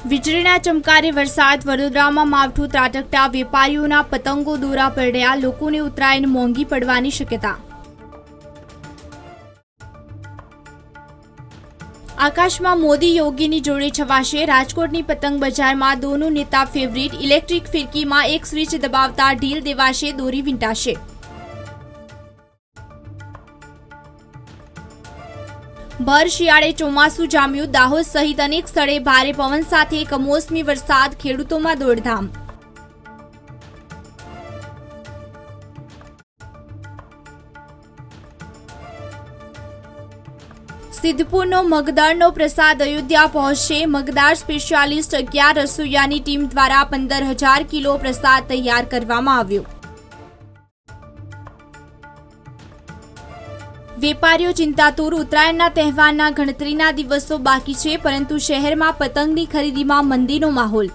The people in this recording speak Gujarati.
વીજળીના ચમકારે વરસાદ વડોદરામાં માવઠું ત્રાટકતા વેપારીઓના પતંગો દોરા પડ્યા, લોકોને ઉત્તરાયણ મોંઘી પડવાની શક્યતા। આકાશમાં મોદી યોગીની જોડે છવાશે, રાજકોટની પતંગ બજારમાં દોનો નેતા ફેવરિટ, ઇલેક્ટ્રિક ફિરકીમાં એક સ્વિચ દબાવતા ઢીલ દેવાશે, દોરી વીંટાશે। ભર શિયાળે ચોમાસું જામ્યું, દાહોદ સહિત અનેક સ્થળે ભારે પવન સાથે કમોસમી વરસાદ, ખેડૂતોમાં દોડધામ। સિદ્ધપુરનો મગદળનો પ્રસાદ અયોધ્યા પહોંચશે, મગદાર સ્પેશિયાલિસ્ટ 11 રસોઈયાની ટીમ દ્વારા 15,000 કિલો પ્રસાદ તૈયાર કરવામાં આવ્યો। વેપારીઓ ચિંતાતુર, ઉત્તરાયણના તહેવારના ગણતરીના દિવસો બાકી છે, પરંતુ શહેરમાં પતંગની ખરીદીમાં મંદીનો માહોલ।